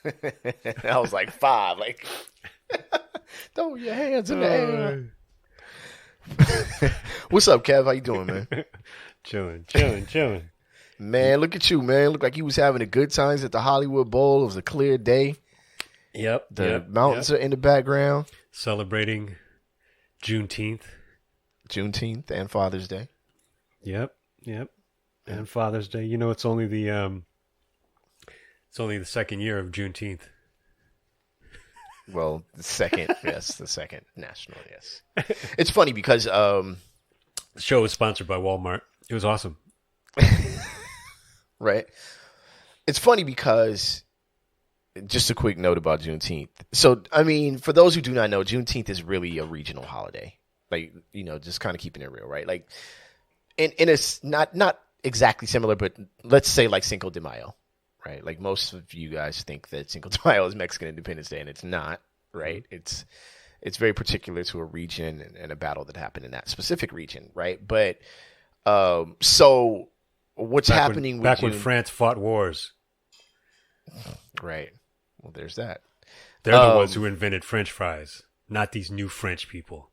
I was like 5. Like, throw your hands in the air. What's up, Kev? How you doing, man? Chilling. Man, look at you, man. Look like you was having a good times at the Hollywood Bowl. It was a clear day. Yep. The mountains are in the background. Celebrating Juneteenth And Father's Day. Yep. And Father's Day. You know, it's only the second year of Juneteenth. Well, the second national, yes. It's funny because The show was sponsored by Walmart. It was awesome. right. It's funny because just a quick note about Juneteenth. So, I mean, for those who do not know, Juneteenth is really a regional holiday. Like, you know, just kind of keeping it real, right? Like, in a not exactly similar, but let's say like Cinco de Mayo, right? Like most of you guys think that Cinco de Mayo is Mexican Independence Day, and it's not, right? It's very particular to a region and a battle that happened in that specific region, right? But so what's happening when France fought wars, right? Well, there's that. They're the ones who invented French fries, not these new French people.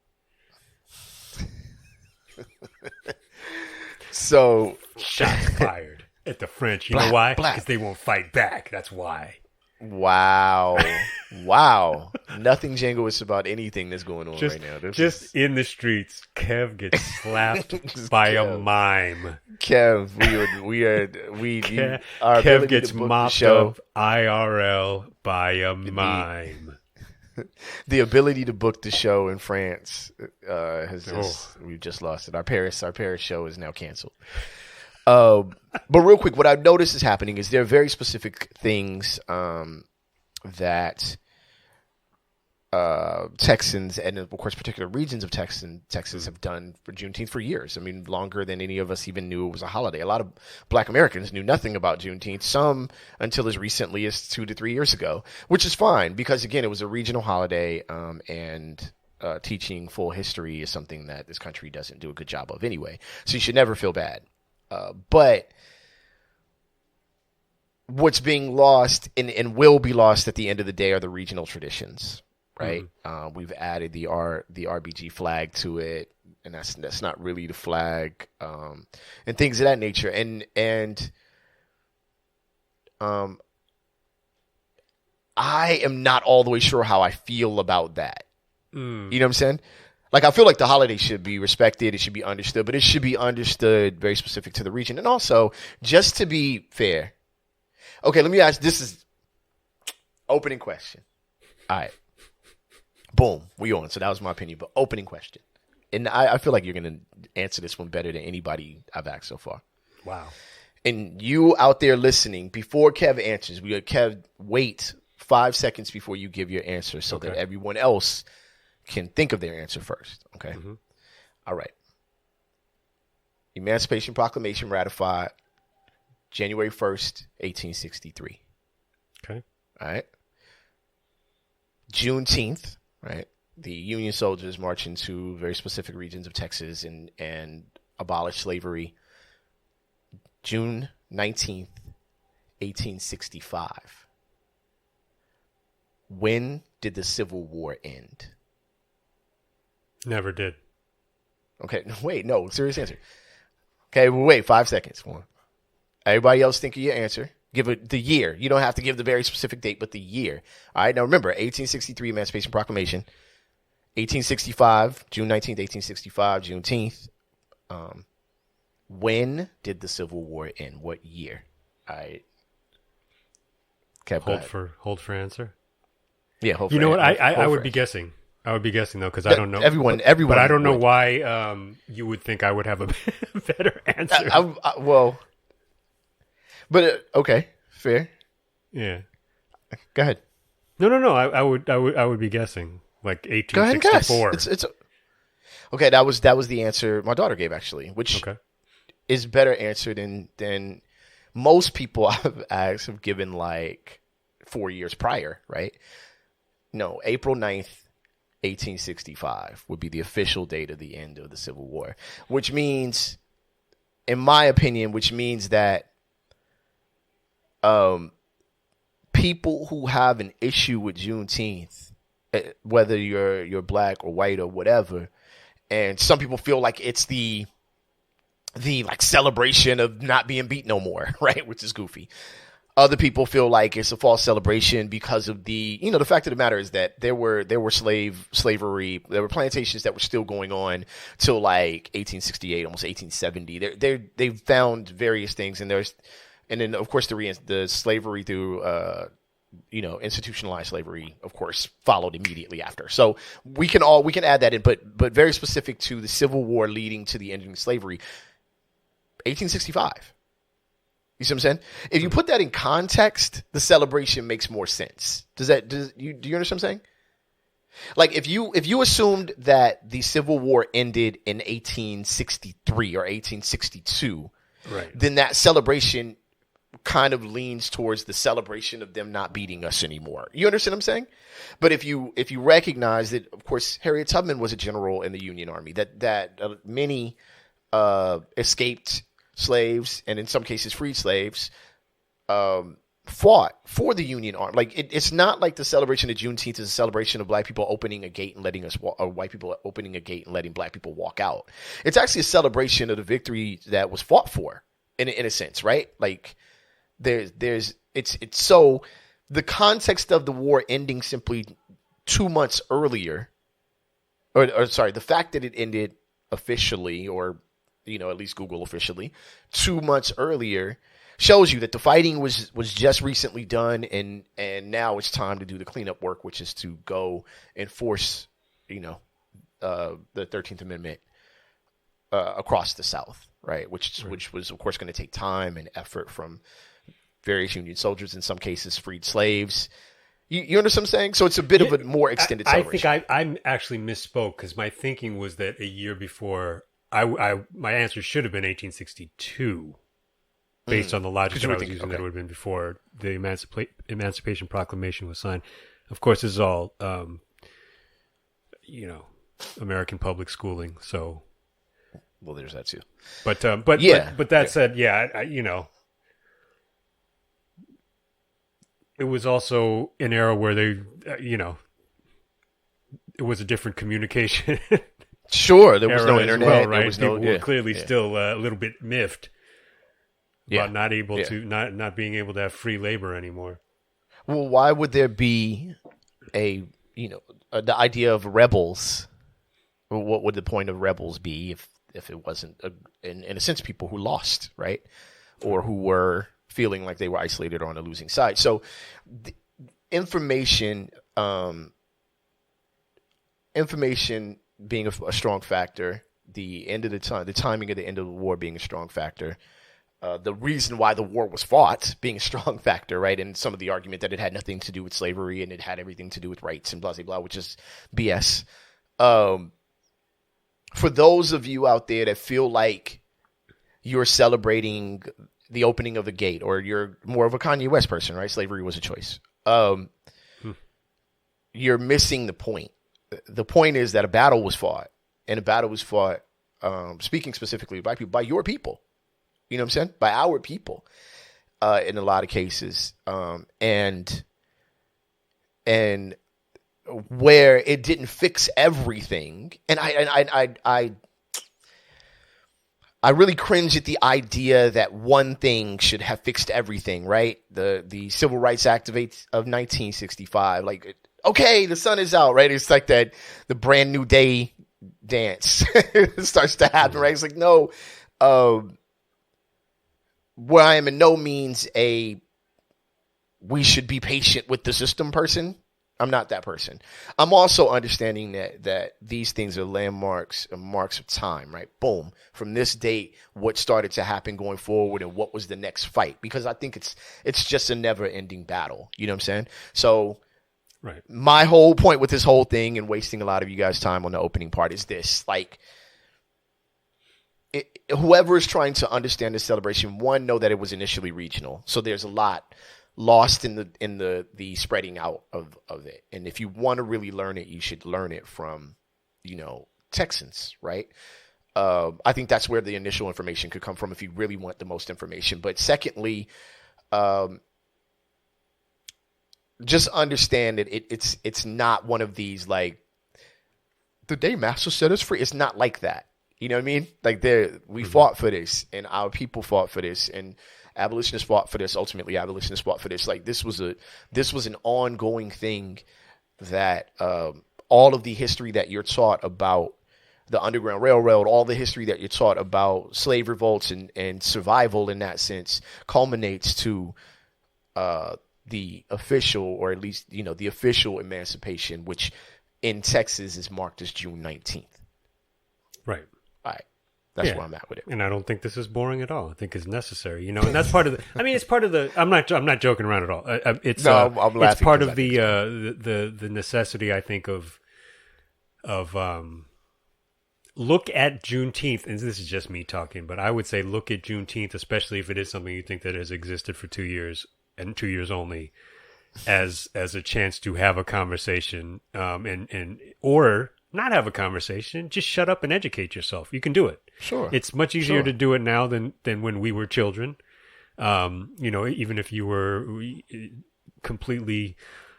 So shots fired at the French. You know why? Because they won't fight back. That's why. Wow. Nothing jingoist about anything that's going on right now. In the streets, Kev gets slapped by a mime. Kev, Kev gets mopped up IRL by a mime. The ability to book the show in France we've just lost it. Our Paris show is now canceled. But real quick, what I've noticed is happening is there are very specific things that Texans and, of course, particular regions of Texas have done for Juneteenth for years. I mean, longer than any of us even knew it was a holiday. A lot of Black Americans knew nothing about Juneteenth, some until as recently as 2 to 3 years ago, which is fine because, again, it was a regional holiday and teaching full history is something that this country doesn't do a good job of anyway. So you should never feel bad. But what's being lost and will be lost at the end of the day are the regional traditions, right? Mm-hmm. We've added the RBG flag to it, and that's not really the flag, and things of that nature. And I am not all the way sure how I feel about that. You know what I'm saying? Like, I feel like the holiday should be respected. It should be understood, but it should be understood very specific to the region. And also, just to be fair, okay, let me ask, this is opening question. All right. Boom. We on. So that was my opinion, but opening question. And I feel like you're going to answer this one better than anybody I've asked so far. Wow. And you out there listening, before Kev answers, Kev, wait 5 seconds before you give your answer so that everyone else can think of their answer first. Okay. Mm-hmm. All right. Emancipation Proclamation ratified January 1st, 1863. Okay. All right. Juneteenth, right? The Union soldiers march into very specific regions of Texas and abolish slavery. June 19th, 1865. When did the Civil War end? Never did. Okay, wait, no, serious answer. Okay, well, wait, 5 seconds. One. Everybody else think of your answer. Give it the year. You don't have to give the very specific date, but the year. All right, now remember, 1863 Emancipation Proclamation. 1865, June 19th, 1865, Juneteenth. When did the Civil War end? What year? All right. Okay, hold for answer. Yeah, hold. You know what? I would be guessing. I would be guessing though because I don't know everyone. But I don't know why you would think I would have a better answer. Okay, fair. Yeah. Go ahead. No. I would be guessing like 1864. Go ahead and guess. It's okay. That was the answer my daughter gave actually, which is better answer than most people I've asked have given like 4 years prior, right? No, April 9th, 1865 would be the official date of the end of the Civil War, which means, in my opinion, that people who have an issue with Juneteenth, whether you're black or white or whatever, and some people feel like it's the like celebration of not being beat no more, right? Which is goofy. Other people feel like it's a false celebration because of the fact of the matter is that there were slavery, there were plantations that were still going on till like 1868, almost 1870. They've found various things, and then of course the slavery through institutionalized slavery, of course, followed immediately after. So we can add that in, but very specific to the Civil War leading to the ending of slavery, 1865. You see what I'm saying? If you put that in context, the celebration makes more sense. Do you understand what I'm saying? Like if you assumed that the Civil War ended in 1863 or 1862, right, then that celebration kind of leans towards the celebration of them not beating us anymore. You understand what I'm saying? But if you recognize that, of course, Harriet Tubman was a general in the Union Army, that many escaped slaves, and in some cases freed slaves, fought for the Union Army. Like it's not like the celebration of Juneteenth is a celebration of black people opening a gate and letting us walk, or white people opening a gate and letting black people walk out. It's actually a celebration of the victory that was fought for, in a sense, right? Like it's so the context of the war ending simply 2 months earlier, or sorry, the fact that it ended officially, or at least Google officially, 2 months earlier, shows you that the fighting was just recently done, and now it's time to do the cleanup work, which is to go enforce, the 13th Amendment across the South, right? Which was, of course, going to take time and effort from various Union soldiers, in some cases freed slaves. You understand what I'm saying? So it's a bit of a more extended celebration. I think I actually misspoke, because my thinking was that a year before, my answer should have been 1862, based on the logic that I was using. That would have been before the Emancipation Proclamation was signed. Of course, this is all, American public schooling. So, well, there's that too. But that said, it was also an era where they, it was a different communication. Sure, there was no internet. Well, right? There was People were clearly still a little bit miffed about not being able to have free labor anymore. Well, why would there be the idea of rebels? What would the point of rebels be if it wasn't, in a sense, people who lost, right, or who were feeling like they were isolated or on the losing side? So, information being a strong factor, the timing of the end of the war being a strong factor, the reason why the war was fought being a strong factor, right? And some of the argument that it had nothing to do with slavery and it had everything to do with rights and blah, blah, blah, which is BS. For those of you out there that feel like you're celebrating the opening of the gate, or you're more of a Kanye West person, right? Slavery was a choice. You're missing the point. The point is that a battle was fought, and a battle was fought, speaking specifically by people, by your people. You know what I'm saying? By our people, in a lot of cases, and where it didn't fix everything, and I really cringe at the idea that one thing should have fixed everything, right? The Civil Rights Act of 1965, like, okay, the sun is out, right? It's like that, the brand new day dance starts to happen, right? It's like, no, where I am in no means we should be patient with the system person. I'm not that person. I'm also understanding that these things are landmarks and marks of time, right? Boom. From this date, what started to happen going forward, and what was the next fight? Because I think it's just a never-ending battle. You know what I'm saying? So, right. My whole point with this whole thing, and wasting a lot of you guys' time on the opening part, is this: like, whoever is trying to understand this celebration, one, know that it was initially regional, so there's a lot lost in the spreading out of it. And if you want to really learn it, you should learn it from, Texans, right? I think that's where the initial information could come from if you really want the most information. But secondly, just understand that it's not one of these like the day master set us free. It's not like that. You know what I mean? Like we fought for this, and our people fought for this, and abolitionists fought for this. Ultimately, abolitionists fought for this. Like this was an ongoing thing that all of the history that you're taught about the Underground Railroad, all the history that you're taught about slave revolts and survival in that sense culminates to the official, or at least, the official emancipation, which in Texas is marked as June 19th. Right. All right. That's where I'm at with it. And I don't think this is boring at all. I think it's necessary, and that's part of the. I mean, it's part of the. I'm not joking around at all. I'm laughing. It's part of the necessity, I think, of look at Juneteenth, and this is just me talking, but I would say look at Juneteenth, especially if it is something you think that has existed for 2 years and 2 years only, as a chance to have a conversation, or not have a conversation, just shut up and educate yourself. You can do it. Sure. It's much easier to do it now than when we were children. Even if you were completely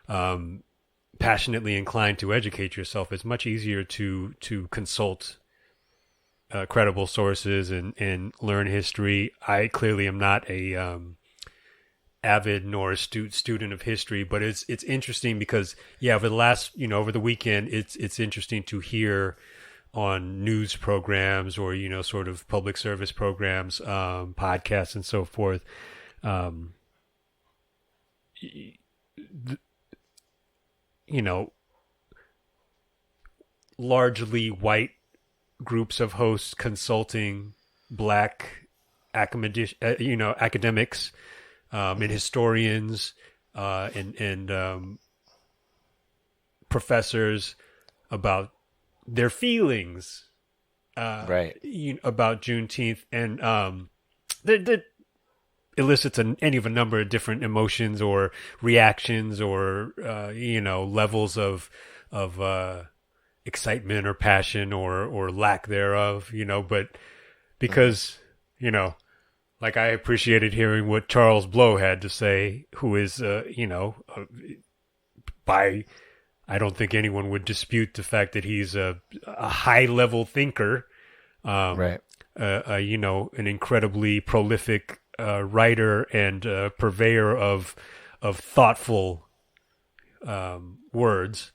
passionately inclined to educate yourself, it's much easier to consult credible sources and learn history. I clearly am not a avid nor astute student of history, but it's interesting because over the last over the weekend it's interesting to hear on news programs or sort of public service programs, podcasts and so forth, largely white groups of hosts consulting black academics and historians and professors about their feelings about Juneteenth, and that elicits any of a number of different emotions or reactions or levels of excitement or passion or lack thereof, but because like I appreciated hearing what Charles Blow had to say, who is I don't think anyone would dispute the fact that he's a high-level thinker, an incredibly prolific writer and purveyor of thoughtful words.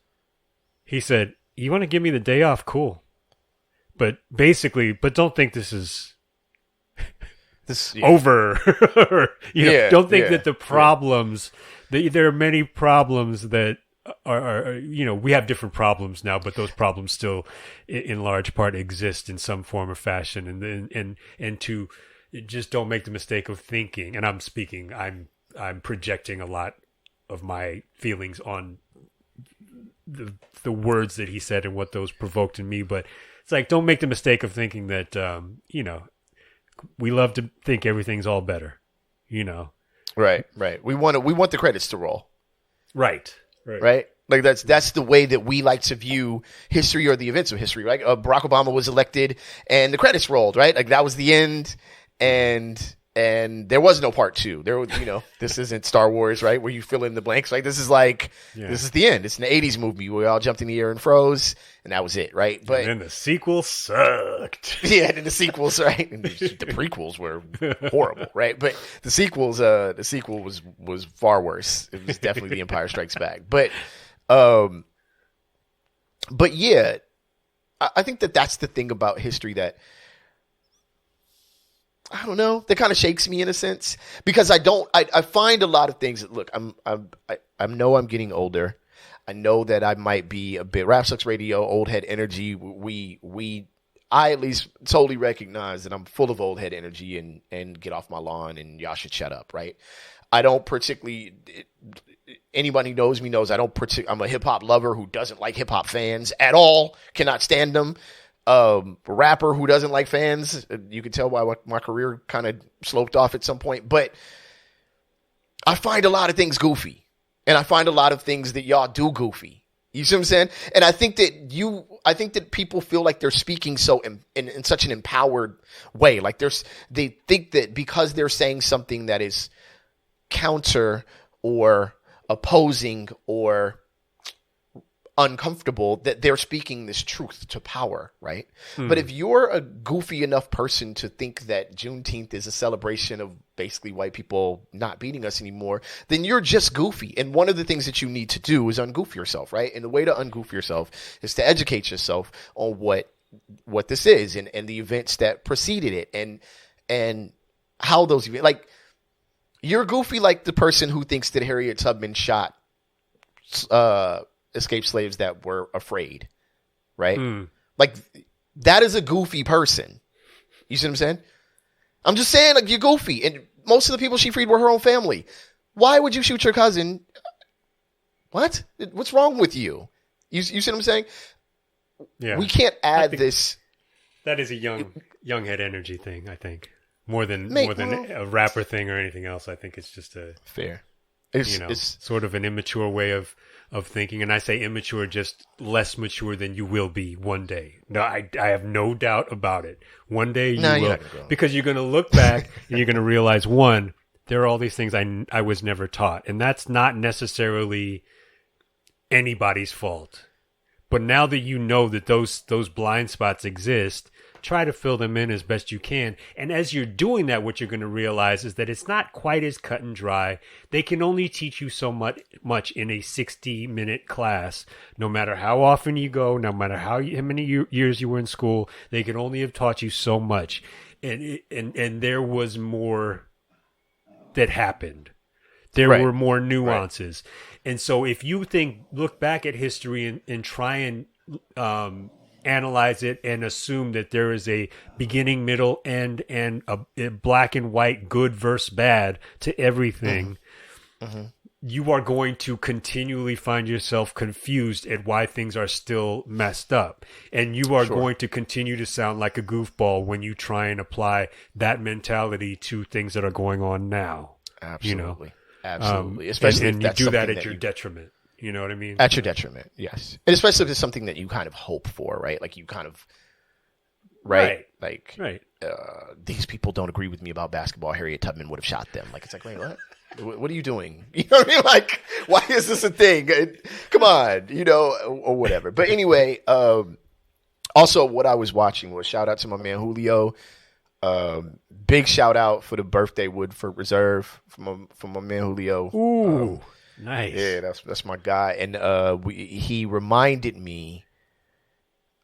He said, "You want to give me the day off? Cool, but don't think this is over. Don't think that the problems there are many problems that." We have different problems now, but those problems still, in large part, exist in some form or fashion, and to just don't make the mistake of thinking. And I'm projecting a lot of my feelings on the words that he said and what those provoked in me. But it's like, don't make the mistake of thinking that we love to think everything's all better. Right. We want the credits to roll. Right. Like that's the way that we like to view history or the events of history, right? Barack Obama was elected and the credits rolled, right? Like that was the end, and there was no part two. There was, this isn't Star Wars, right? Where you fill in the blanks. Like this is this is the end. It's an 80s movie where we all jumped in the air and froze, and that was it, right? But and then the sequel sucked. Yeah, and then the sequels, right? And the prequels were horrible, right? But the sequel was far worse. It was definitely The Empire Strikes Back. But yeah, I think that's the thing about history that, I don't know, that kind of shakes me in a sense, because I find a lot of things that, look, I know I'm getting older. I know that I might be a bit Rap Sucks Radio, old head energy. I at least totally recognize that I'm full of old head energy and get off my lawn and y'all should shut up, right? I don't particularly, anybody who knows me knows I'm a hip hop lover who doesn't like hip hop fans at all, cannot stand them. Rapper who doesn't like fans. You can tell why my career kind of sloped off at some point, but I find a lot of things goofy, and I find a lot of things that y'all do goofy. You see what I'm saying? And I think that people feel like they're speaking so in such an empowered way. Like they think that because they're saying something that is counter or opposing or uncomfortable that they're speaking this truth to power, right? But if you're a goofy enough person to think that Juneteenth is a celebration of basically white people not beating us anymore, then you're just goofy. And one of the things that you need to do is ungoof yourself, right? And the way to ungoof yourself is to educate yourself on what this is and the events that preceded it and how those events, like, you're goofy like the person who thinks that Harriet Tubman shot escaped slaves that were afraid, right? Like, that is a goofy person. You see what I'm saying? I'm just saying, like, you're goofy. And most of the people she freed were her own family. Why would you shoot your cousin? What? What's wrong with you? You see what I'm saying? Yeah. We can't add this. That is a young head energy thing, I think. More than a rapper thing or anything else. I think it's just a fair. It's sort of an immature way of thinking. And I say immature, just less mature than you will be one day. No, I have no doubt about it. One day you will, because you're going to look back and you're going to realize, one, there are all these things I was never taught. And that's not necessarily anybody's fault. But now that you know that those blind spots exist, try to fill them in as best you can. And as you're doing that, what you're going to realize is that it's not quite as cut and dry. They can only teach you so much in a 60-minute class. No matter how often you go, no matter how many years you were in school, they can only have taught you so much. And there was more that happened. There were more nuances. Right. And so if you look back at history and try and analyze it and assume that there is a beginning, middle, end, and a black and white, good versus bad to everything, you are going to continually find yourself confused at why things are still messed up. And you are going to continue to sound like a goofball when you try and apply that mentality to things that are going on now. Absolutely. Absolutely. Especially and you do that at your detriment. You know what I mean? At your detriment, yes. And especially if it's something that you kind of hope for, right? Like you kind of, these people don't agree with me about basketball. Harriet Tubman would have shot them. Like, it's like, wait, what? What are you doing? You know what I mean? Like, why is this a thing? Come on, or whatever. But anyway, also what I was watching was, shout out to my man Julio. Big shout out for the birthday Woodford Reserve from my man Julio. Ooh. Nice. Yeah, that's my guy. And he reminded me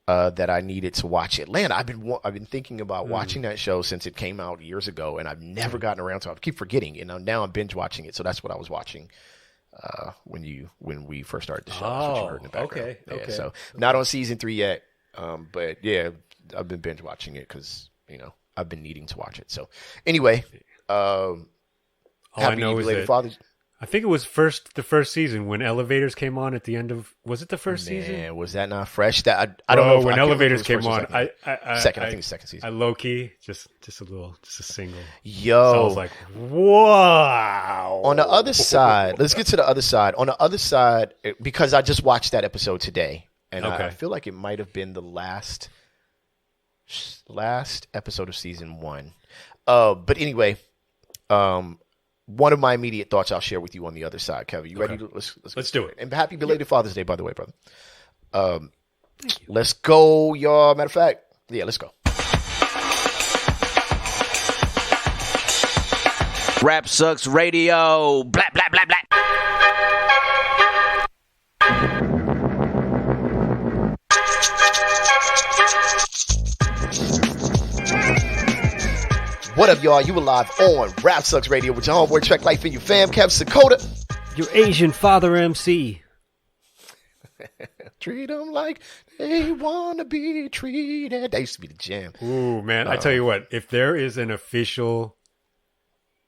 that I needed to watch Atlanta. I've been thinking about watching that show since it came out years ago, and I've never gotten around to it. I keep forgetting, and now I'm binge watching it. So that's what I was watching when we first started the show. That's what you heard in the background. Okay. So not on season 3 yet, but yeah, I've been binge watching it because I've been needing to watch it. So anyway, all I know is that Father's. I think it was the first season when Elevators came on at the end of. Was it the first season? Yeah, was that not fresh? I don't know. When Elevators came on, I think it's second season. I low key just a single. Yo, so I was like, wow. On the other side, let's get to the other side. On the other side, because I just watched that episode today, and I feel like it might have been the last episode of season 1. But anyway, one of my immediate thoughts I'll share with you on the other side. Kevin, you ready? Let's do it. And happy belated Father's Day, by the way, brother. Thank you. Let's go, y'all. Matter of fact, yeah, let's go. Rap Sucks Radio. Blah, blah, blah, blah. What up, y'all? You alive on Rap Sucks Radio with your homeboy Trek Life and your fam, Kev Sakota. Your Asian father MC. Treat them like they want to be treated. That used to be the jam. Ooh, man. I tell you what, if there is an official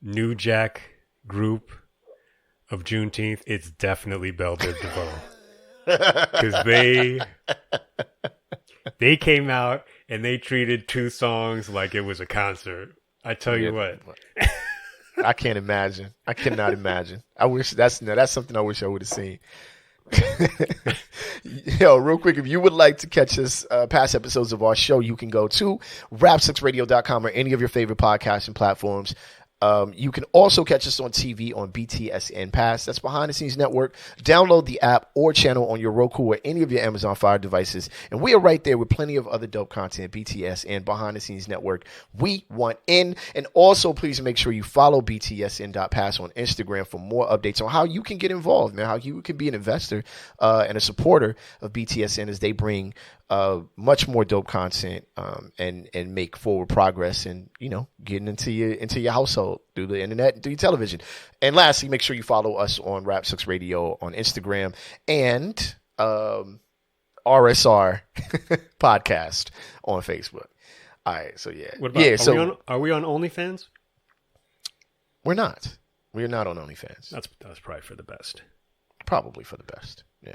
New Jack group of Juneteenth, it's definitely Belle Biv DeVoe. Because they came out and they treated 2 songs like it was a concert. I tell you what. I can't imagine. I cannot imagine. I wish that's something I wish I would have seen. Yo, real quick, if you would like to catch us past episodes of our show, you can go to rapsucksradio.com or any of your favorite podcasting platforms. You can also catch us on TV on BTSN Pass. That's Behind the Scenes Network. Download the app or channel on your Roku or any of your Amazon Fire devices. And we are right there with plenty of other dope content. BTSN, Behind the Scenes Network. We want in. And also, please make sure you follow BTSN.pass on Instagram for more updates on how you can get involved, man, how you can be an investor and a supporter of BTSN as they bring much more dope content and make forward progress and, getting into your household through the internet and through your television. And lastly, make sure you follow us on Rap Sucks Radio on Instagram and RSR podcast on Facebook. All right, so yeah. What about, are we on OnlyFans? We're not. We're not on OnlyFans. That's probably for the best. Probably for the best. Yeah.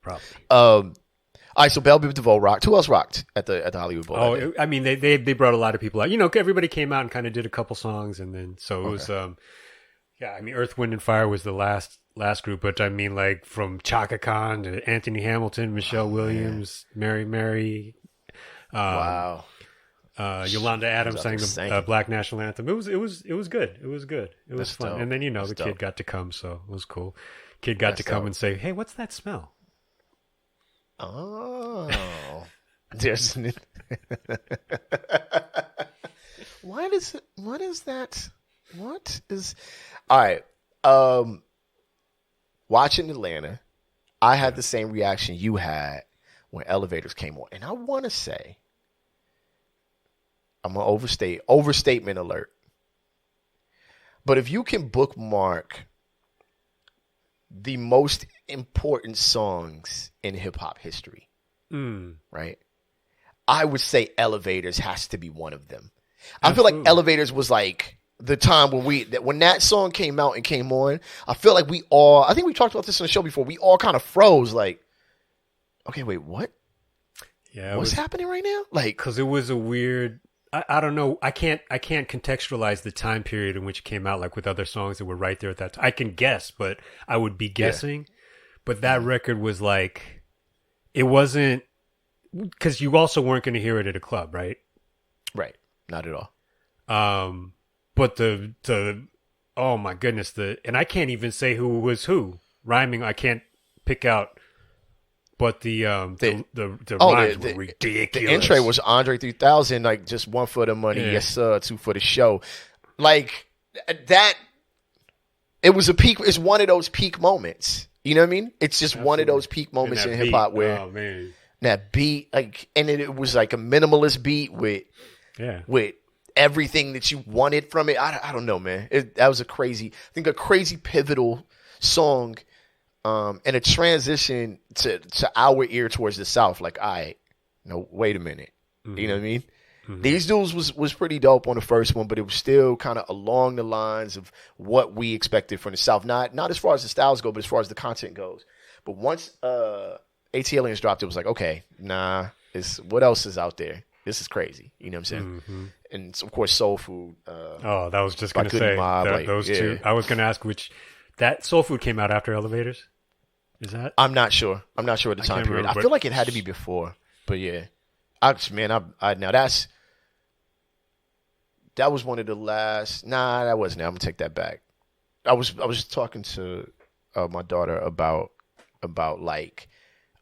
Probably. All right, so Bell Biv DeVoe rocked. Who else rocked at the Hollywood Bowl? Oh, I mean, they brought a lot of people out. Everybody came out and kind of did a couple songs, and then it was, I mean, Earth, Wind, and Fire was the last group, but I mean, like from Chaka Khan to Anthony Hamilton, Michelle Williams, Mary, wow. Yolanda Adams sang the Black National Anthem. It was good. It was good. It was fun. Dope. And then the kid got to come, so it was cool. Kid got to come and say, "Hey, what's that smell?" Oh, there's what is that? What is all right? Watching Atlanta, I had the same reaction you had when Elevators came on, and I want to say, I'm gonna overstatement alert. But if you can bookmark the most important songs in hip hop history, right? I would say Elevators has to be one of them. Absolutely. I feel like Elevators was like the time when that song came out and came on. I feel like I think we talked about this on the show before. We all kind of froze, like, okay, wait, what? Yeah, what's happening right now? Like, because it was a weird. I don't know. I can't contextualize the time period in which it came out, like with other songs that were right there at that time. I can guess, but I would be guessing. Yeah. But that record was like, it wasn't, because you also weren't going to hear it at a club, right? Right. Not at all. But oh my goodness, and I can't even say who was who. Rhyming, I can't pick out. But the rhymes were ridiculous. The intro was Andre 3000, like just one for the money, yes sir, two for the show. Like that, it was a peak. It's one of those peak moments. You know what I mean? It's just one of those peak moments in hip hop where that beat, like, and it was like a minimalist beat with everything that you wanted from it. I don't know, man. That was a crazy pivotal song. And a transition to our ear towards the South. Like, wait a minute. Mm-hmm. You know what I mean? Mm-hmm. These dudes was pretty dope on the first one, but it was still kind of along the lines of what we expected from the South. Not as far as the styles go, but as far as the content goes. But once ATLiens dropped, it was like, okay, what else is out there? This is crazy. You know what I'm saying? Mm-hmm. And of course, Soul Food. That was just going to say those two. I was going to ask which. That Soul Food came out after Elevators? Is that? I'm not sure. I'm not sure at the time period. I feel like it had to be before. But yeah. That was one of the last. Nah, that wasn't it. I'm gonna take that back. I was talking to my daughter about like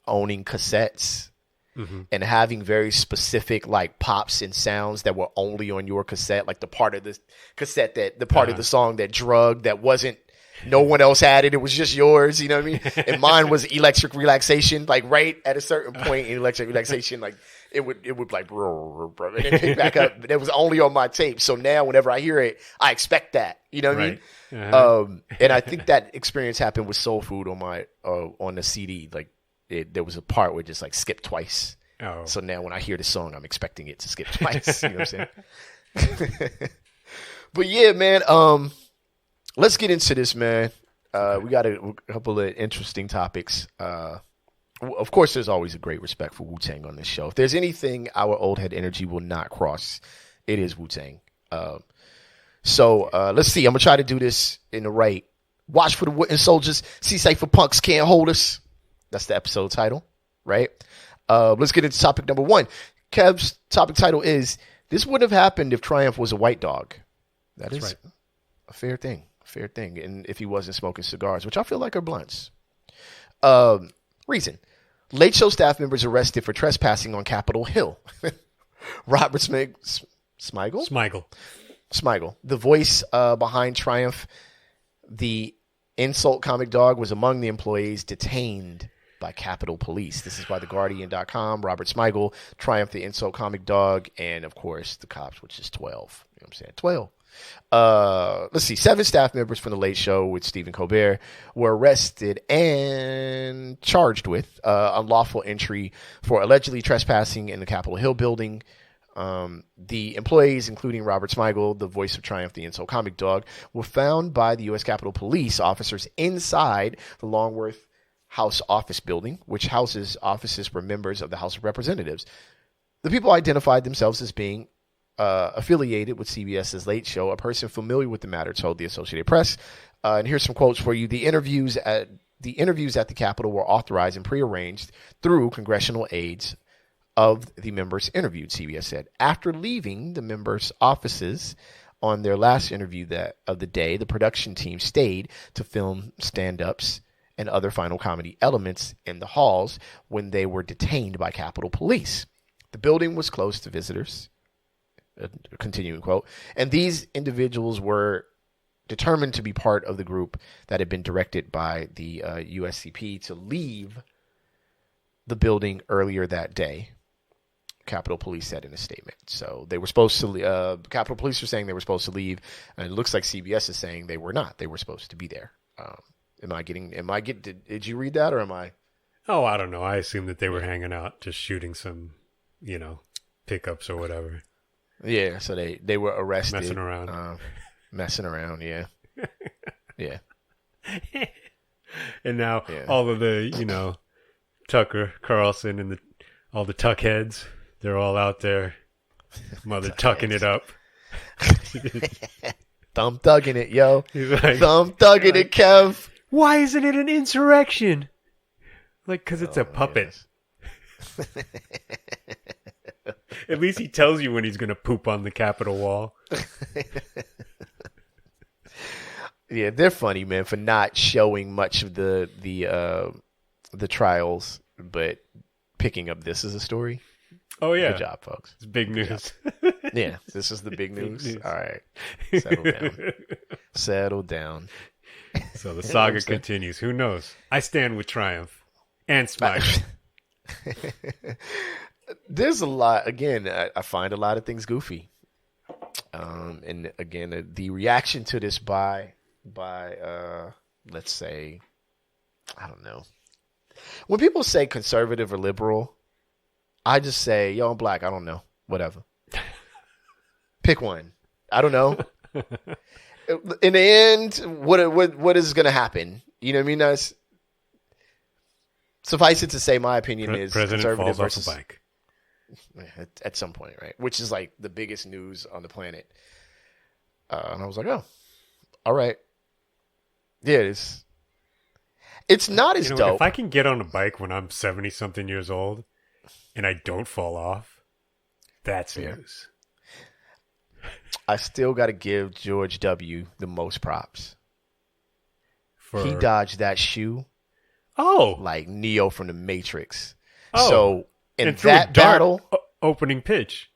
owning cassettes and having very specific like pops and sounds that were only on your cassette, like the part of the cassette of the song that drug that wasn't. No one else had it. It was just yours. You know what I mean? And mine was Electric Relaxation. Like right at a certain point in Electric Relaxation, like it would like and then pick back up. But it was only on my tape. So now whenever I hear it, I expect that. You know what I mean? Uh-huh. And I think that experience happened with Soul Food on my on the CD. Like there was a part where it just like skipped twice. Oh. So now when I hear the song, I'm expecting it to skip twice. You know what I'm saying? But yeah, man. Let's get into this, man. We got a couple of interesting topics. Of course, there's always a great respect for Wu-Tang on this show. If there's anything our old head energy will not cross, it is Wu-Tang. So let's see. I'm going to try to do this in the right. Watch for the wooden soldiers. C-cypher punks can't hold us. That's the episode title, right? Let's get into topic number one. Kev's topic title is, this wouldn't have happened if Triumph was a white dog. That's right. A fair thing. And if he wasn't smoking cigars, which I feel like are blunts. Reason. Late Show staff members arrested for trespassing on Capitol Hill. Robert Smigel, the voice behind Triumph, the insult comic dog, was among the employees detained by Capitol Police. This is by TheGuardian.com. Robert Smigel, Triumph, the insult comic dog, and of course the cops, which is 12. You know what I'm saying? 12. Let's see. 7 staff members from The Late Show with Stephen Colbert were arrested and charged with unlawful entry for allegedly trespassing in the Capitol Hill building. The employees, including Robert Smigel, the voice of Triumph, the insult comic dog, were found by the U.S. Capitol Police officers inside the Longworth House office building, which houses offices for members of the House of Representatives. The people identified themselves as being affiliated with CBS's Late Show. A person familiar with the matter told the Associated Press. And here's some quotes for you. The interviews at the Capitol were authorized and prearranged through congressional aides of the members interviewed, CBS said. After leaving the members' offices on their last interview of the day, the production team stayed to film stand-ups and other final comedy elements in the halls when they were detained by Capitol Police. The building was closed to visitors, continuing quote, and these individuals were determined to be part of the group that had been directed by the USCP to leave the building earlier that day, Capitol Police said in a statement. So they were supposed to, Capitol Police were saying they were supposed to leave, and it looks like CBS is saying they were not. They were supposed to be there. Did you read that, or am I? Oh, I don't know. I assumed that they were hanging out, just shooting some, pickups or whatever. Yeah, so they were arrested. Messing around. Yeah. Yeah. And now all of the, Tucker Carlson and all the tuck heads, they're all out there, tucking it up. Thumb thugging it, yo. Like, thumb thugging it, Kev. Why isn't it an insurrection? Because it's a puppet. At least he tells you when he's going to poop on the Capitol wall. Yeah, they're funny, man, for not showing much of the trials, but picking up this as a story. Oh, yeah. Good job, folks. It's big news. Yeah, this is the big news. Big news. All right. Settle down. So the saga continues. Who knows? I stand with Triumph and Smile. There's a lot. Again, I find a lot of things goofy. And again, the reaction to this by let's say, I don't know. When people say conservative or liberal, I just say, yo, I'm black. I don't know. Whatever. Pick one. I don't know. In the end, what is going to happen? You know what I mean? That's, suffice it to say, my opinion is President conservative falls versus off a bike. At some point, right? Which is like the biggest news on the planet. And I was like, oh, all right. Yeah, it's not as dope. If I can get on a bike when I'm 70-something years old and I don't fall off, that's news. I still got to give George W. the most props. He dodged that shoe. Oh, like Neo from the Matrix. Oh, so in that battle, opening pitch.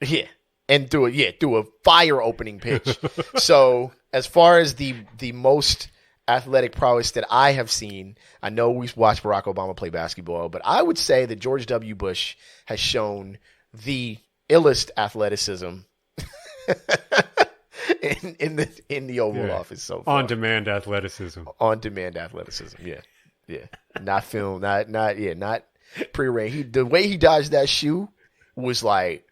Yeah, and through a fire opening pitch. So as far as the most athletic prowess that I have seen, I know we've watched Barack Obama play basketball, but I would say that George W. Bush has shown the illest athleticism in the Oval Office so far. On demand athleticism. Yeah. Not film, not pre-arranged. The way he dodged that shoe was like,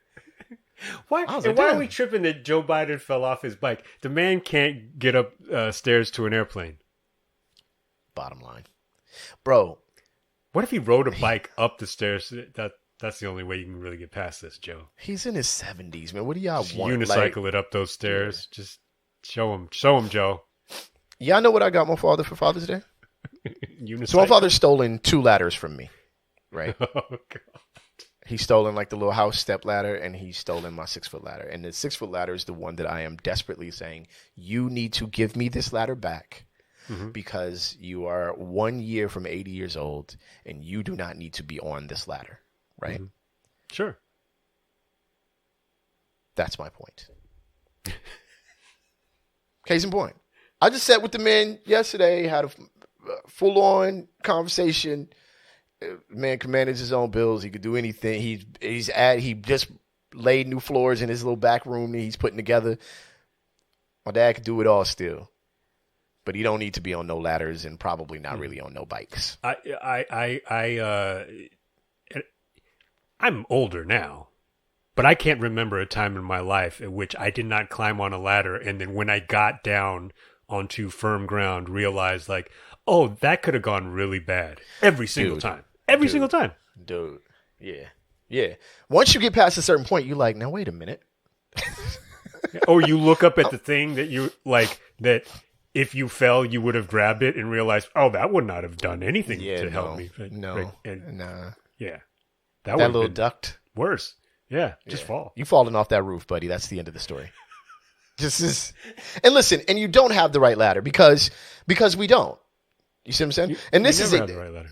why are we tripping that Joe Biden fell off his bike? The man can't get up stairs to an airplane. Bottom line, bro. What if he rode a bike up the stairs? That's the only way you can really get past this, Joe. He's in his 70s, man. What do y'all want? Unicycle it up those stairs. Yeah. Just show him, Joe. Y'all know what I got my father for Father's Day? Unicycle. So my father's stolen 2 ladders from me, right? Oh, God. He's stolen like the little house step ladder, and he's stolen my 6-foot ladder. And the 6-foot ladder is the one that I am desperately saying, you need to give me this ladder back because you are 1 year from 80 years old, and you do not need to be on this ladder, right? Sure. That's my point. Case in point. I just sat with the man yesterday, had a full-on conversation. Man can manage his own bills. He could do anything. He just laid new floors in his little back room that he's putting together. My dad could do it all still, but he don't need to be on no ladders and probably not really on no bikes. I'm older now, but I can't remember a time in my life at which I did not climb on a ladder, and then when I got down onto firm ground, realized like, oh, that could have gone really bad every single time. Every single time. Dude. Yeah. Once you get past a certain point, you're like, now wait a minute. Or you look up at the thing that you like, that if you fell, you would have grabbed it and realized, oh, that would not have done anything to help me. No. Nah. Yeah. That little duct. Worse. Yeah. Just fall. You falling off that roof, buddy. That's the end of the story. And listen, and you don't have the right ladder because we don't. You see what I'm saying? And this is the right ladder.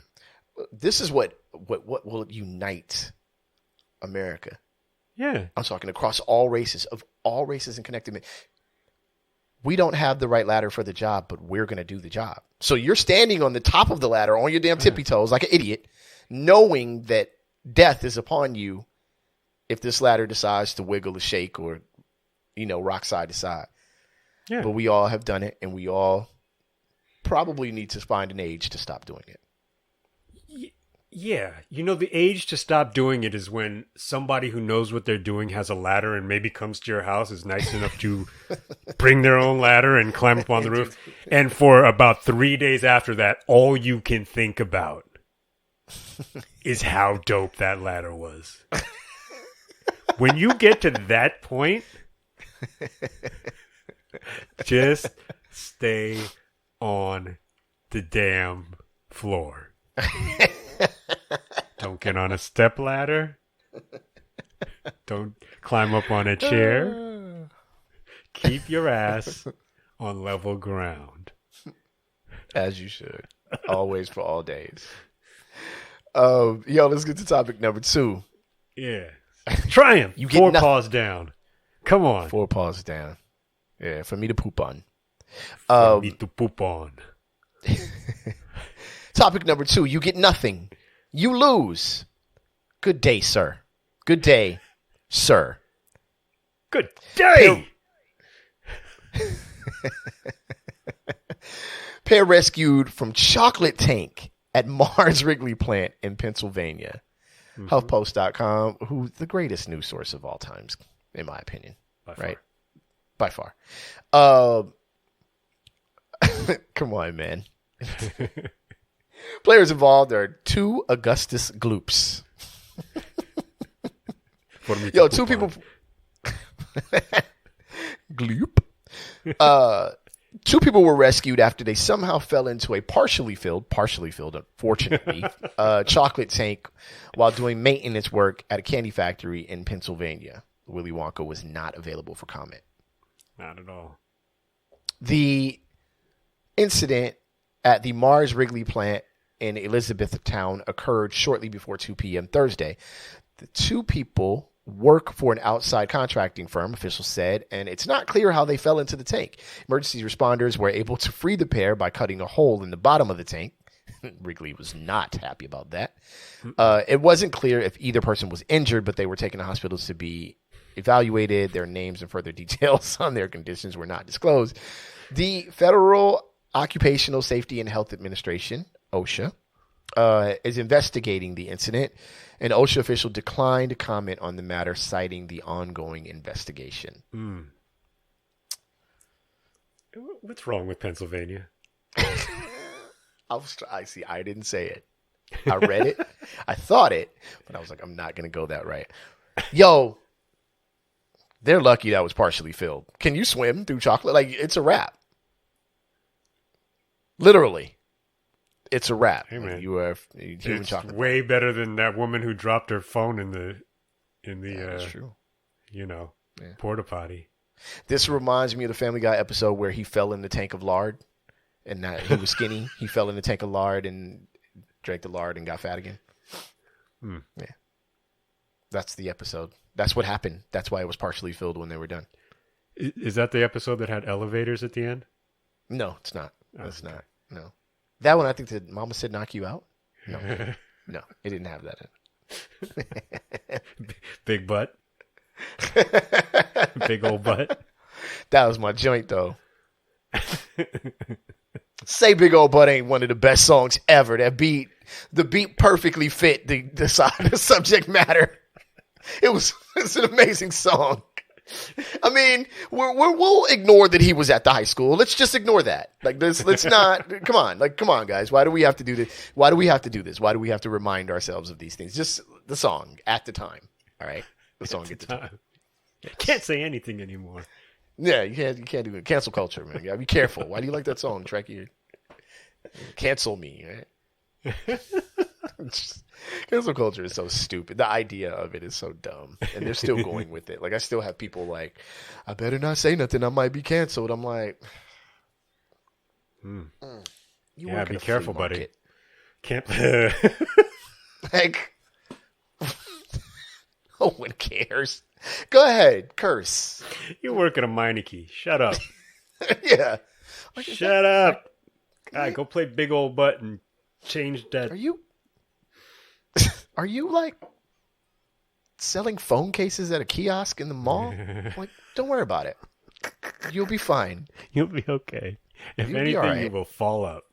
This is what will unite America. Yeah. I'm talking across all races and connected men. We don't have the right ladder for the job, but we're going to do the job. So you're standing on the top of the ladder on your damn tippy toes like an idiot, knowing that death is upon you if this ladder decides to wiggle or shake or, rock side to side. Yeah. But we all have done it, and we all probably need to find an age to stop doing it. Yeah. The age to stop doing it is when somebody who knows what they're doing has a ladder and maybe comes to your house, is nice enough to bring their own ladder and climb up on the roof. And for about 3 days after that, all you can think about is how dope that ladder was. When you get to that point, just stay on the damn floor. Don't get on a step ladder. Don't climb up on a chair. Keep your ass on level ground. As you should. Always for all days. Let's get to topic number 2. Yeah. Triumph. You get 4 paws down. Come on. 4 paws down. Yeah, for me to poop on. For me to poop on. Topic number 2. You get nothing. You lose. Good day, sir. Good day, sir. Good day. Pair rescued from chocolate tank at Mars Wrigley plant in Pennsylvania. HuffPost.com, who's the greatest news source of all times, in my opinion. By far. Come on, man. Players involved are 2 Augustus Gloops. 2 people. Gloop. 2 people were rescued after they somehow fell into a partially filled, unfortunately, chocolate tank while doing maintenance work at a candy factory in Pennsylvania. Willy Wonka was not available for comment. Not at all. The incident at the Mars Wrigley plant in Elizabethtown occurred shortly before 2 p.m. Thursday. The 2 people work for an outside contracting firm, officials said, and it's not clear how they fell into the tank. Emergency responders were able to free the pair by cutting a hole in the bottom of the tank. Wrigley was not happy about that. It wasn't clear if either person was injured, but they were taken to hospitals to be evaluated. Their names and further details on their conditions were not disclosed. The Federal Occupational Safety and Health Administration, OSHA, is investigating the incident. An OSHA official declined to comment on the matter, citing the ongoing investigation. What's wrong with Pennsylvania? I didn't say it. I read it. I thought it, but I was like, I'm not going to go that right. Yo, they're lucky that was partially filled. Can you swim through chocolate? Like, it's a wrap. Literally. it's a wrap. Hey, man. You are human It's chocolate. way better than that woman who dropped her phone in the That's true. porta potty. This reminds me of the Family Guy episode where he fell in the tank of lard, and he was skinny. He fell in the tank of lard and drank the lard and got fat again. Yeah, that's the episode. That's what happened. That's why it was partially filled when they were done. Is that the episode that had elevators at the end? No, it's not. It's not. No, that one I think that Mama said knock you out. No, no, it didn't have that in it. Big butt. Big old butt. That was my joint though. Say Big Old Butt ain't one of the best songs ever. The beat perfectly fit the subject matter. It's an amazing song. I mean, we'll ignore that he was at the high school. Let's just ignore that. Like this, let's not. Come on, guys. Why do we have to do this? Why do we have to do this? Why do we have to remind ourselves of these things? Just the song at the time. All right, the song at the time. Can't say anything anymore. Yeah, you can't do it. Cancel culture, man. You gotta be careful. Why do you like that song, Trekkie? Cancel me, right? Cancel culture is so stupid. The idea of it is so dumb, and they're still going with it. Like I still have people like, I better not say nothing. I might be canceled. I'm like, Yeah, be careful, buddy. Can't. Like, no one cares. Go ahead, curse. You work at a Meineke. Shut up. Yeah. Like, Shut up. God, go play Big Old Butt and change that. Are you like selling phone cases at a kiosk in the mall? Like, don't worry about it. You'll be fine. You'll be okay. If You'll be anything, all right. you will fall up.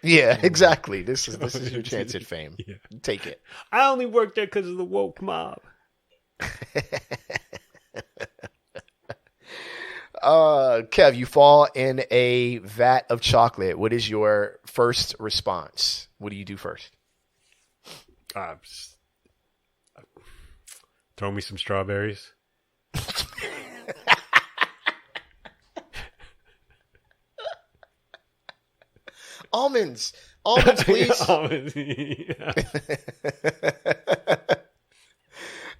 Yeah, exactly. This is your chance at fame. Yeah. Take it. I only work there because of the woke mob. Kev, you fall in a vat of chocolate. What is your first response? What do you do first? Throw me some strawberries. Almonds, please. Almonds. Yeah.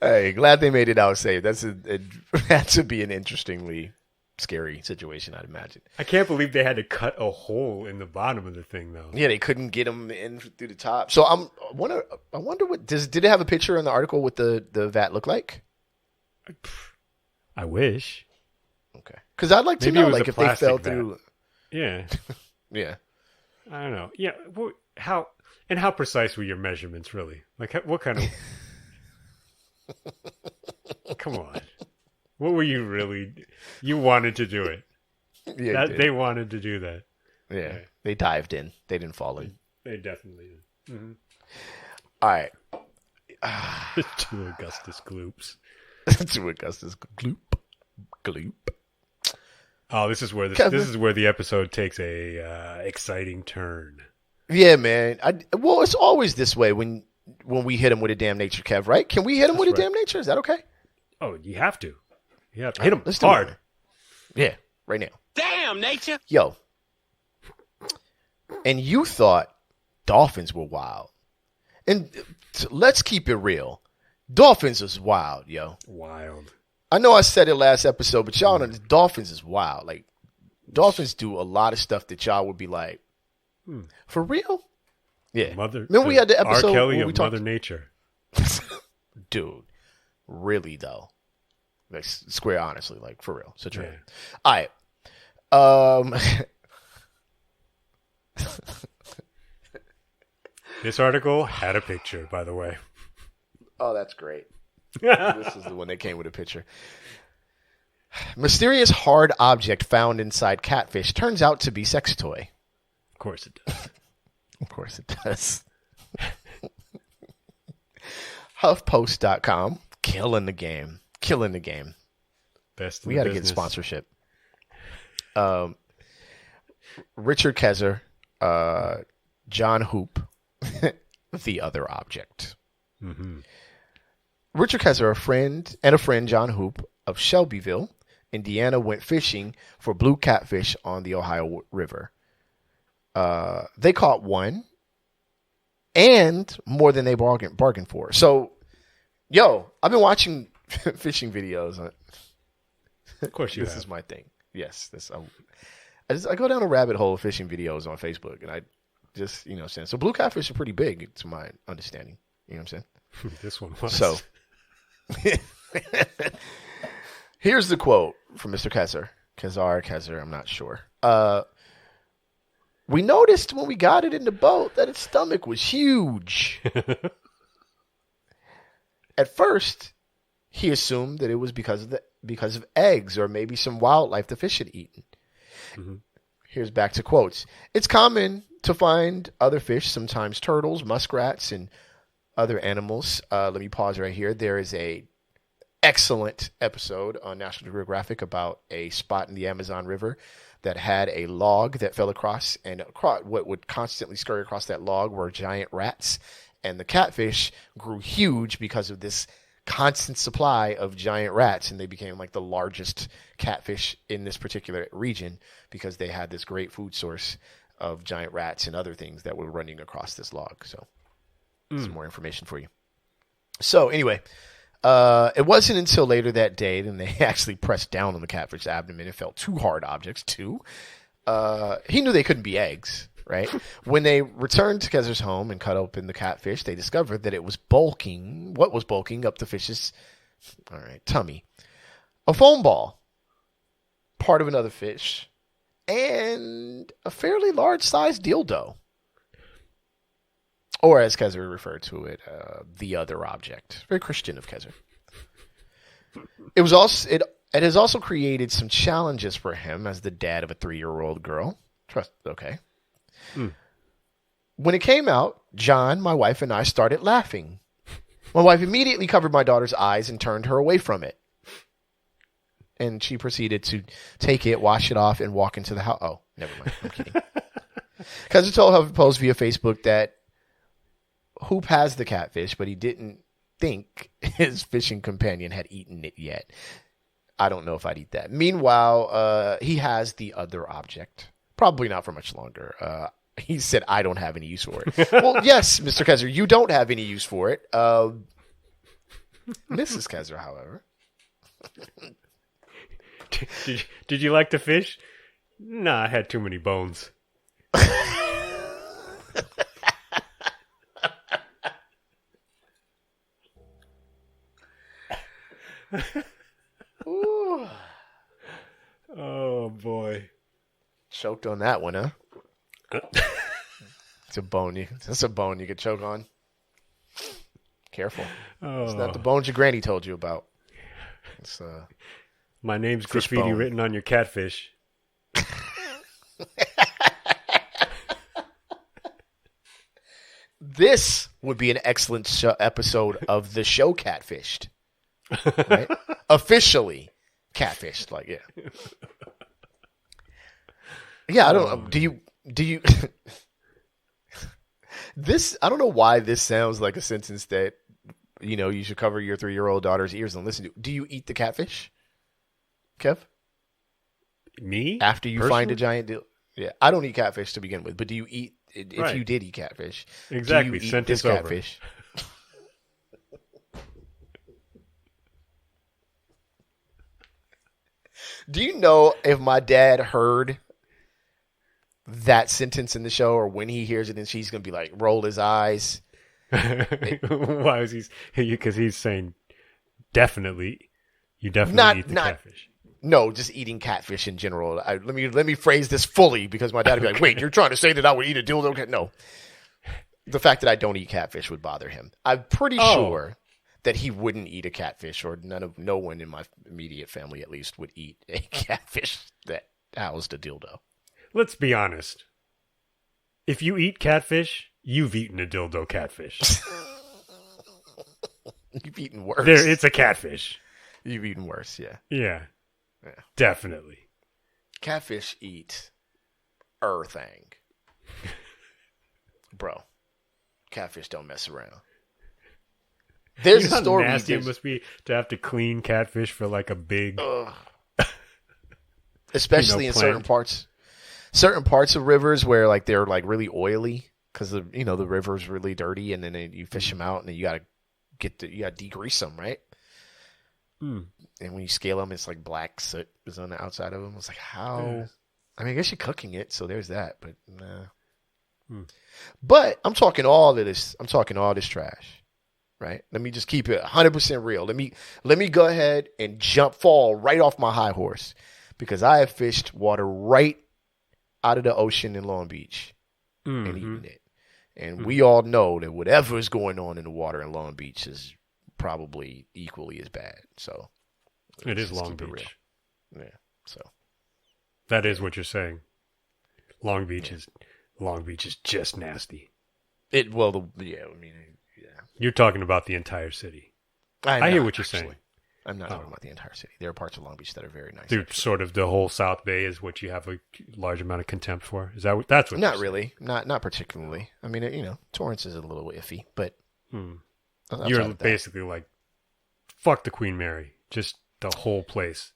Hey, glad they made it out safe. It had to be an interestingly scary situation, I'd imagine. I can't believe they had to cut a hole in the bottom of the thing, though. Yeah, they couldn't get them in through the top. So I wonder what did it have a picture in the article what the vat look like? I wish. Okay, because I'd like to Maybe know it was like a if they fell plastic vat. through. Yeah. Yeah. I don't know. Yeah. How precise were your measurements, really? Like, what kind of... Come on. What were you really... You wanted to do it. Yeah, They wanted to do that. yeah. They dived in. They didn't fall in. They definitely did. Mm-hmm. All right. Two Augustus gloops. To Augustus gloop. Oh, this is where the episode takes a exciting turn. Yeah, man. Well, it's always this way when we hit him with a damn nature, Kev. Right? Can we hit him with a damn nature? Is that okay? Oh, you have to. You have to hit him Let's do hard. it. Yeah, right now. Damn, nature. Yo. And you thought dolphins were wild. And let's keep it real. Dolphins is wild, yo. Wild. I know I said it last episode, but y'all know the dolphins is wild. Like, dolphins do a lot of stuff that y'all would be like, for real? Yeah. Remember we had the episode R. Kelly where we of talked... Mother Nature. Dude, really though. Like, square honestly, like for real. Such a... Yeah. All right. This article had a picture, by the way. Oh, that's great. This is the one that came with a picture. Mysterious hard object found inside catfish turns out to be sex toy. Of course it does. Of course it does. HuffPost.com. Killing the game. Best in We the got to get business. sponsorship. Richard Kezer, John Hoop, the other object. Mm-hmm. Richard Kezer, a friend, John Hoop of Shelbyville, Indiana, went fishing for blue catfish on the Ohio River. They caught one and more than they bargained for. So, I've been watching fishing videos. Of course you This have. is my thing. Yes, I go down a rabbit hole of fishing videos on Facebook, and I just, saying. So blue catfish are pretty big, to my understanding. You know what I'm saying? This one was. So, here's the quote from Mr. Kazar, I'm not sure. We noticed when we got it in the boat that its stomach was huge. At first, he assumed that it was because of eggs or maybe some wildlife the fish had eaten. Mm-hmm. Here's back to quotes. It's common to find other fish, sometimes turtles, muskrats, and other animals. Let me pause right here. There is a excellent episode on National Geographic about a spot in the Amazon River that had a log that fell across, and what would constantly scurry across that log were giant rats, and the catfish grew huge because of this constant supply of giant rats, and they became like the largest catfish in this particular region because they had this great food source of giant rats and other things that were running across this log. So some more information for you. So anyway, it wasn't until later that day that they actually pressed down on the catfish's abdomen and felt two hard objects too. He knew they couldn't be eggs, right? When they returned to Kezer's home and cut open the catfish, they discovered that it was bulking up the fish's tummy. A foam ball, part of another fish, and a fairly large-sized dildo. Or as Kezer referred to it, the other object. Very Christian of Kezer. It has also created some challenges for him as the dad of a 3-year-old girl. Okay. When it came out, John, my wife, and I started laughing. My wife immediately covered my daughter's eyes and turned her away from it. And she proceeded to take it, wash it off, and walk into the house. Oh, never mind. I'm kidding. Kezer told her post via Facebook that Hoop has the catfish, but he didn't think his fishing companion had eaten it yet. I don't know if I'd eat that. Meanwhile, he has the other object. Probably not for much longer. He said, I don't have any use for it. Well, yes, Mr. Kezer, you don't have any use for it. Mrs. Kezer, however. Did you like the fish? Nah, I had too many bones. Ooh. Oh boy, choked on that one, huh? That's a bone you could choke on. Careful. It's not the bones your granny told you about. It's my name's fish graffiti bone. written on your catfish. This would be an excellent episode of the show Catfished. Right? Officially catfished, like, yeah. Yeah, I don't do you this, I don't know why this sounds like a sentence that, you should cover your 3-year-old daughter's ears and listen to. Do you eat the catfish, Kev? Me? After you Personally? find a giant deal? Yeah, I don't eat catfish to begin with, but do you eat, if Right. you did eat catfish, Exactly. do you eat Sentence this over. catfish? Do you know if my dad heard that sentence in the show, or when he hears it, and he's going to be like, roll his eyes? Why is he? Because he's saying definitely. You definitely eat the catfish. No, just eating catfish in general. Let me phrase this fully, because my dad would be like, wait, you're trying to say that I would eat a dildo? No. The fact that I don't eat catfish would bother him. I'm pretty sure that he wouldn't eat a catfish, or no one in my immediate family at least would eat a catfish that housed a dildo. Let's be honest. If you eat catfish, you've eaten a dildo catfish. You've eaten worse. It's a catfish. You've eaten worse, yeah. Yeah. Yeah. Definitely. Catfish eat thing. Bro, catfish don't mess around. There's a story. How nasty it must be to have to clean catfish for like a big... Especially in certain parts of rivers where like they're like really oily. because the river's really dirty, and then you fish them out, and then you gotta degrease them, right? And when you scale them, it's like black soot is on the outside of them. It's like, how? I mean, I guess you're cooking it, so there's that, but nah. But I'm talking all of this. I'm talking all this trash, right? Let me just keep it 100% real. Let me go ahead and fall right off my high horse, because I have fished water right out of the ocean in Long Beach and eaten it. And we all know that whatever is going on in the water in Long Beach is probably equally as bad. So it is Long Beach. Yeah. So that is what you're saying. Long Beach is just nasty. Yeah. You're talking about the entire city. I hear what you're saying. I'm not talking about the entire city. There are parts of Long Beach that are very nice. Dude, sort of the whole South Bay is what you have a large amount of contempt for. Is that's what? Not really. Not particularly. I mean, Torrance is a little iffy, but you're basically like, fuck the Queen Mary, just the whole place.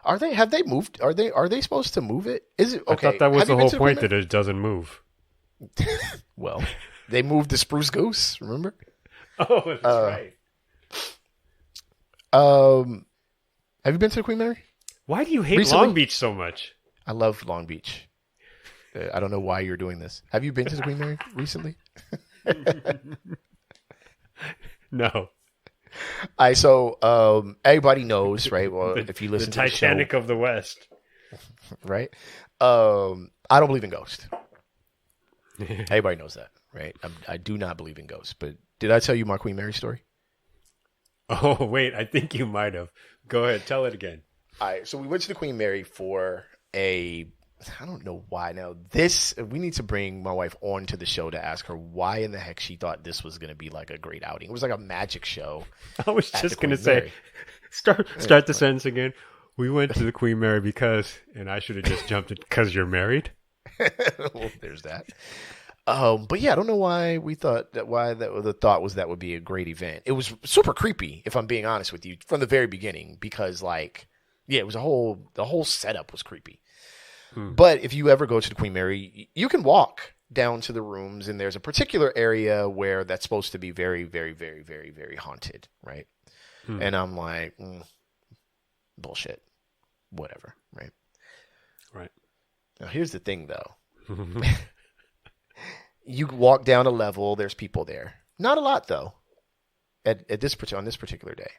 Have they moved? Are they supposed to move it? Is it okay? I thought that was the whole point, that it doesn't move. Well, they moved the Spruce Goose. Remember? Oh, that's right. Have you been to the Queen Mary? Why do you hate recently? Long Beach so much? I love Long Beach. I don't know why you're doing this. Have you been to the Queen Mary recently? No. So everybody knows, right? Well, if you listen to the Titanic show, of the West, right? I don't believe in ghosts. Everybody knows that, right? I do not believe in ghosts. But did I tell you my Queen Mary story? Oh, wait, I think you might have. Go ahead, tell it again. All right, so we went to the Queen Mary for I don't know why. Now, we need to bring my wife on to the show to ask her why in the heck she thought this was going to be like a great outing. It was like a magic show. I was just going to say, start the sentence again. We went to the Queen Mary because, and I should have just jumped it, because you're married. Well, there's that. But yeah, I don't know why the thought was that would be a great event. It was super creepy, if I'm being honest with you, from the very beginning, because it was the whole setup was creepy. But if you ever go to the Queen Mary, you can walk down to the rooms, and there's a particular area where that's supposed to be very, very, very, very, very haunted, right? And I'm like, bullshit, whatever, right? Right. Now here's the thing, though. You walk down a level, there's people there. Not a lot, though, on this particular day.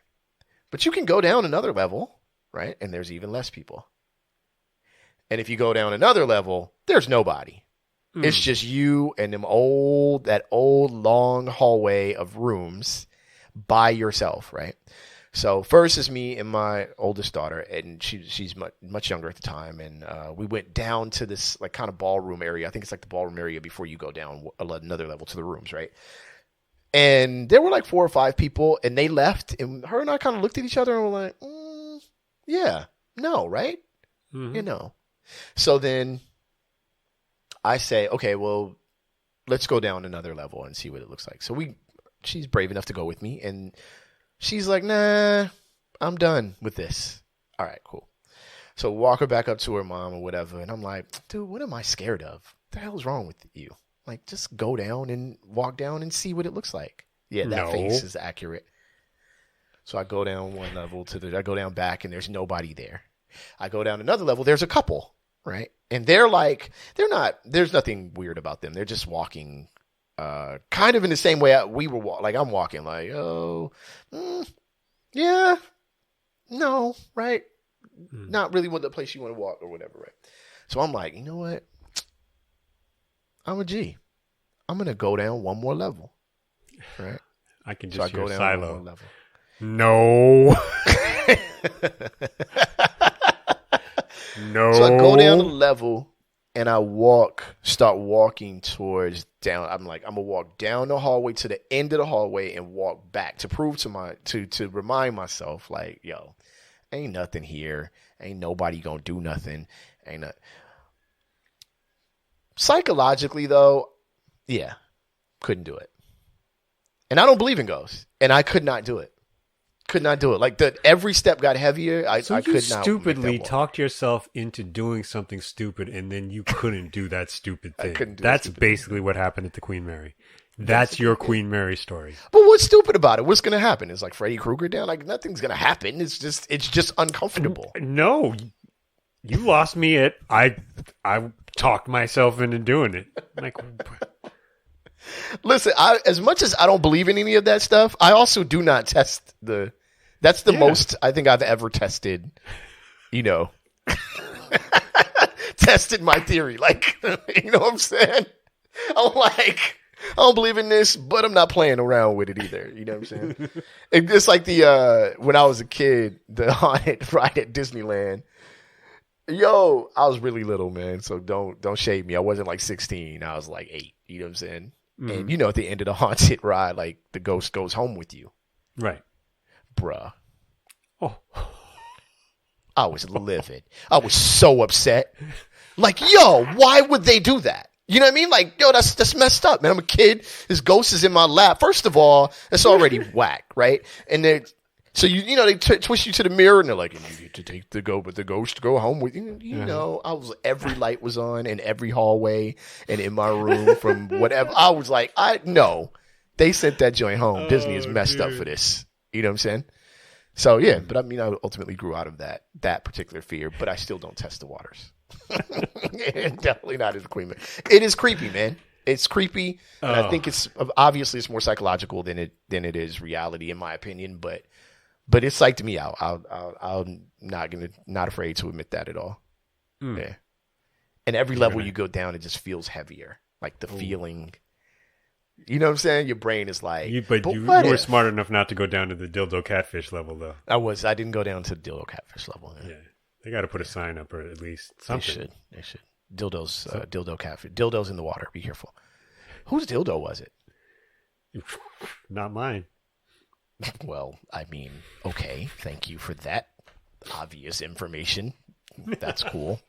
But you can go down another level, right? And there's even less people. And if you go down another level, there's nobody. It's just you and that old long hallway of rooms by yourself, right? So first is me and my oldest daughter, and she's much younger at the time, and we went down to this like kind of ballroom area. I think it's like the ballroom area before you go down another level to the rooms, right? And there were like 4 or 5 people, and they left, and her and I kind of looked at each other and were like, yeah, no, right? So then I say, okay, well, let's go down another level and see what it looks like. So she's brave enough to go with me, and she's like, nah, I'm done with this. All right, cool. So walk her back up to her mom or whatever. And I'm like, dude, what am I scared of? What the hell is wrong with you? Like, just go down and walk down and see what it looks like. Yeah, that face is accurate. So I go down one level I go down back, and there's nobody there. I go down another level. There's a couple, right? And there's nothing weird about them. They're just walking kind of in the same way we were walking. Like, I'm walking like, yeah, no, right? Not really what the place you want to walk or whatever, right? So I'm like, you know what? I'm a G. I'm going to go down one more level, right? I can just hear go down Silo. one more level. No. No. So I go down the level, and I start walking towards down. I'm like, I'm gonna walk down the hallway to the end of the hallway and walk back to prove to remind myself, like, yo, ain't nothing here. Ain't nobody gonna do nothing. Psychologically, though, yeah, couldn't do it. And I don't believe in ghosts, and I could not do it. Could not do it. Like every step got heavier. I could not. Stupidly talked yourself into doing something stupid, and then you couldn't do that stupid thing. That's basically what happened at the Queen Mary. That's your Queen Mary story. But what's stupid about it? What's going to happen? Is like Freddy Krueger down? Like nothing's going to happen. It's just uncomfortable. No, you lost me at I talked myself into doing it. Like, listen, as much as I don't believe in any of that stuff, I also do not test the. That's the most I think I've ever tested. Tested my theory. Like, you know what I'm saying? I'm like, I don't believe in this, but I'm not playing around with it either. You know what I'm saying? It's like when I was a kid, the haunted ride at Disneyland. Yo, I was really little, man. So don't shade me. I wasn't like 16. I was like 8. You know what I'm saying? Mm-hmm. And at the end of the haunted ride, like the ghost goes home with you. Right. Bruh. Oh. I was livid. I was so upset. Like, yo, why would they do that? You know what I mean? Like, yo, that's messed up, man. I'm a kid. This ghost is in my lap. First of all, it's already whack, right? And then, so they twist you to the mirror, and they're like, you need to take the ghost to go home with you. Every light was on in every hallway and in my room from whatever. I was like, no, they sent that joint home. Disney is messed up for this. You know what I'm saying? So yeah, but I mean, I ultimately grew out of that particular fear, but I still don't test the waters. Definitely not as a Queen Mary. It is creepy, man. It's creepy, and I think it's more psychological than it is reality, in my opinion. But it psyched me out. I'm not afraid to admit that at all. Yeah, and every level you go down, it just feels heavier. Like the feeling. You know what I'm saying? Your brain is like... You were smart enough not to go down to the dildo catfish level, though. I didn't go down to the dildo catfish level. Yeah. They got to put a sign up, or at least something. They should. Dildos, dildo catfish. Dildos in the water. Be careful. Whose dildo was it? Not mine. Well, I mean, okay. Thank you for that obvious information. That's cool.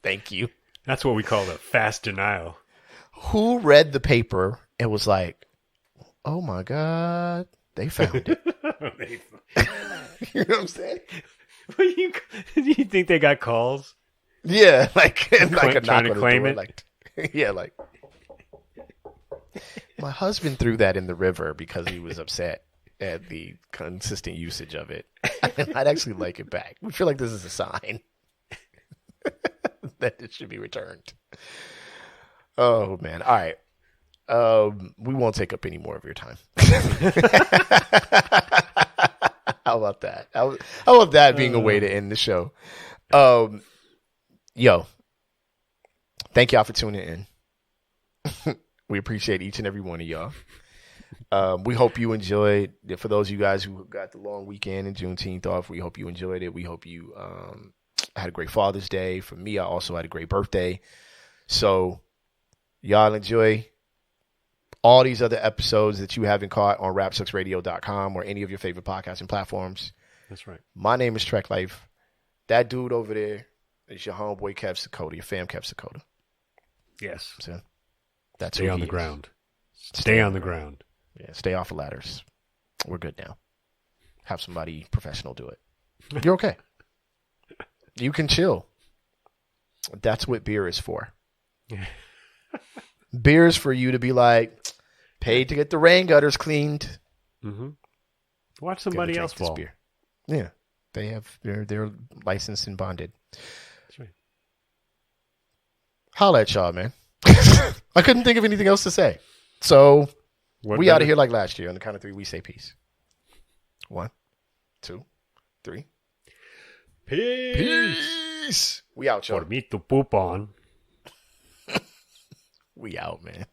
Thank you. That's what we call a fast denial. Who read the paper and was like, oh my God, they found it. You know what I'm saying? Do you think they got calls? Yeah, like a knock trying to on the claim door, it? like, yeah, like my husband threw that in the river because he was upset at the consistent usage of it. I'd actually like it back. We feel like this is a sign that it should be returned. Oh man! All right, we won't take up any more of your time. How about that? How about that being a way to end the show? Yo, thank y'all for tuning in. We appreciate each and every one of y'all. We hope you enjoyed. For those of you guys who got the long weekend and Juneteenth off, we hope you enjoyed it. We hope you had a great Father's Day. For me, I also had a great birthday. So y'all enjoy all these other episodes that you haven't caught on rapsucksradio.com or any of your favorite podcasting platforms. That's right. My name is Trek Life. That dude over there is your homeboy Kev Sakota, your fam Kev Sakota. Yes. So that's Stay on the ground. Stay on the ground. Yeah, stay off the ladders. We're good now. Have somebody professional do it. You're okay. You can chill. That's what beer is for. Beer is for you to be like, paid to get the rain gutters cleaned. Mm-hmm. Watch somebody else fall. Beer. Yeah, they're licensed and bonded. That's right. Holla at y'all, man. I couldn't think of anything else to say. So we out of here like last year. On the count of 3, we say peace. 1, 2, 3. Peace. We out, y'all. For me to poop on. We out, man.